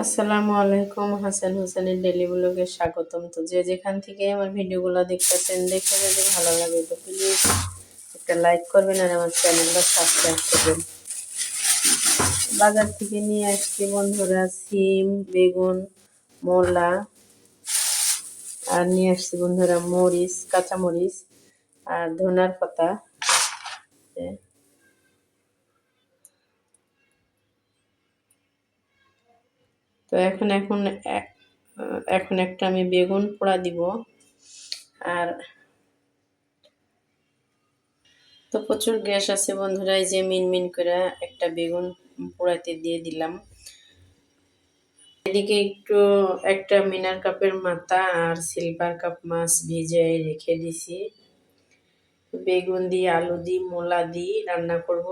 আসসালামু আলাইকুম, হাসান হোসেনের ডেইলি ব্লগে স্বাগতম। তো যে যেখান থেকে আমার ভিডিওগুলো দেখতেছেন, দেখে যদি ভালো লাগে তো প্লিজ একটা লাইক করবেন আর আমার চ্যানেলটা সাবস্ক্রাইব করবেন। বাজার থেকে নিয়ে আসছি বন্ধুরা সিম, বেগুন, মূলা, আর নিয়ে আসছি বন্ধুরা মরিচ, কাঁচা মরিচ আর ধনিয়ার পাতা। তো এখন একটা আমি বেগুন পোড়া দিব। আর তো প্রচুর গ্যাস আছে বন্ধুরা, এই যে মিনমিন করে একটা বেগুন পোড়াইতে দিয়ে দিলাম। এদিকে একটা মিনার কাপের মাথা আর সিলভার কাপ মাছ ভিজে রেখে দিছি। বেগুন দিয়ে, আলু দিয়ে, মূলা দিয়ে রান্না করব।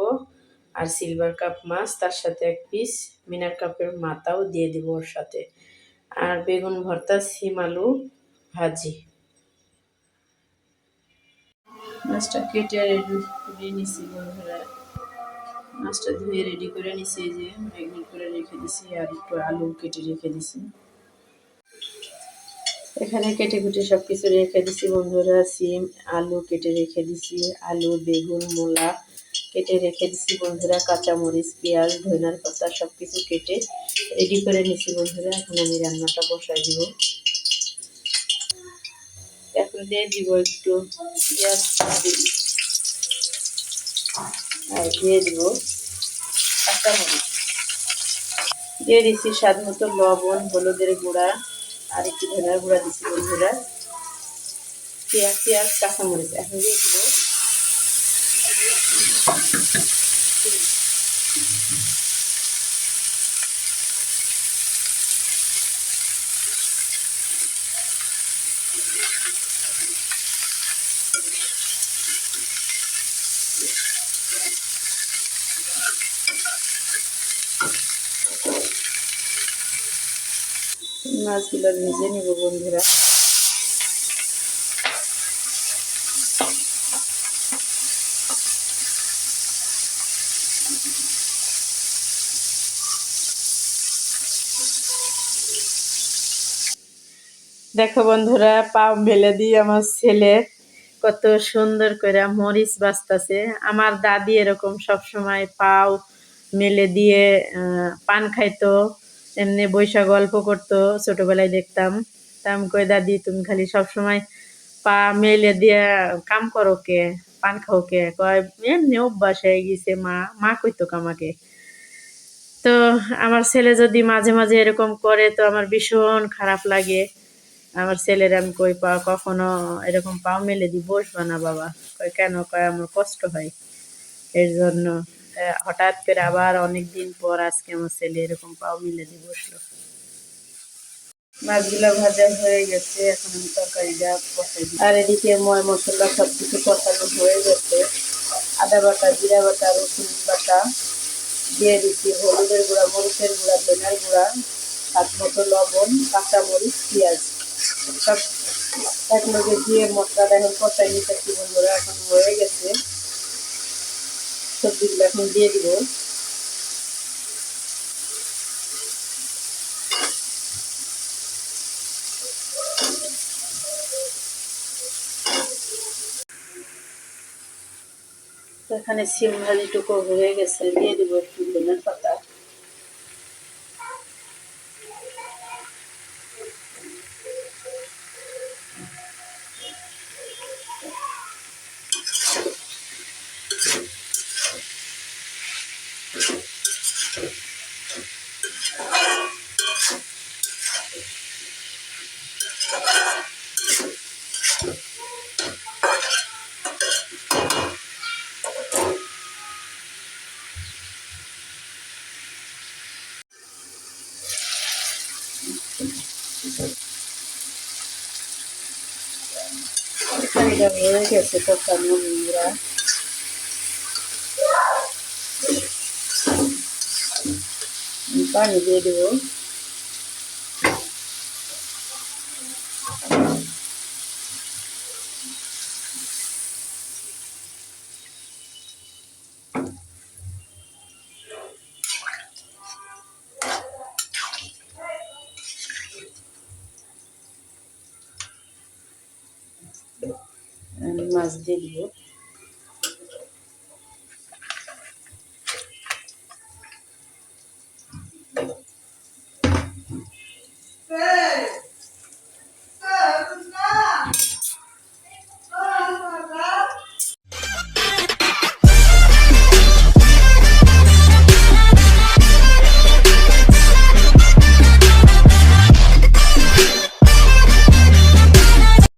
আর সিলভার কাপ মাছ, তার সাথে এক পিস মিনার কাপের মাথাও দিয়ে দিব ওর সাথে। আর বেগুন ভর্তা, সিম আলু ভাজি। মাছটা কেটে রেডি করে নিছি বন্ধুরা। মাছটা ধুয়ে রেডি করে নিছি, এই যে ম্যাগনেট করে রেখে দিছি। আর একটু আলু কেটে রেখে দিছি। এখানে কেটে কুটে সব কিছু রেখে দিছি বন্ধুরা। সিম আলু কেটে রেখে দিছি, আলু বেগুন মূলা কেটে রেখে দিছি বন্ধুরা। কাঁচামরিচ পেঁয়াজ ধনিয়ার পাতা সব কিছু কেটে রেডি করে নিছি বন্ধুরা। এখন আমি রান্নাটা বসাই দিব। এখন দিয়ে দিব একটু পেঁয়াজ আর দিয়ে দিব কাঁচামরিচ। দিয়ে দিচ্ছি স্বাদ মতো লবণ, হলুদের গুঁড়া আর একটু ধনিয়ার গুঁড়া দিচ্ছি বন্ধুরা। পেঁয়াজ কাঁচামরিচ এখন দিয়ে দিব মাছগুলো ভেজে নেব বন্ধুরা। দেখো বন্ধুরা, পাও মেলে দিয়ে আমার ছেলে কত সুন্দর করে মরিচ বাছতেছে। আমার দাদি এরকম সব সময় পাও মেলে দিয়ে পান খাইতো, এমনি বৈশা গল্প করতো, ছোটবেলায় দেখতাম। তা আমি কই, দাদি তুমি খালি সব সময় পা মেলে দিয়ে কাম করো কে, পান খাও কে? কয় এমনি অভ্যাস হয়ে গেছে মা, মা কইতো আমাকে। তো আমার ছেলে যদি মাঝে মাঝে এরকম করে তো আমার ভীষণ খারাপ লাগে। আমার ছেলের আমি কই, কখনো এরকম পাও মেলে দিয়ে বসবা না বাবা। কয় কেন? কয় আমার কষ্ট হয়। এর জন্য হঠাৎ করে আবার অনেকদিন পর আজকে আমার ছেলে এরকম পাও মেলে দিয়ে বসলো। মাছগুলো ভাজা হয়ে গেছে, এখন আমি তরকারিটা বসাই দিই। আর এদিকে ময় মশলা সবকিছু কষানো হয়ে গেছে। আদা বাটা, জিরা বাটা, রসুন বাটা দিয়ে দিচ্ছি, হলুদের গুঁড়া, মরিচের গুঁড়া, ধনিয়ার গুঁড়া, স্বাদ মতো লবণ, কাঁচামরিচ, পেঁয়াজ সব একলগে দিয়ে মশলাটা এখন কষাই নিতেছি বন্ধুরা। এখন হয়ে গেছে, সবজিগুলো এখন দিয়ে দিব। এখানে সিম ভাজিটুকু হয়ে গেছে, দিয়ে দিব একটু ধনিয়ার পাতা। তরকারিটা হয়ে গেছে কষানো বন্ধুরা। পানি দিয়ে দেবো। আমি মাছ দিয়ে দিব।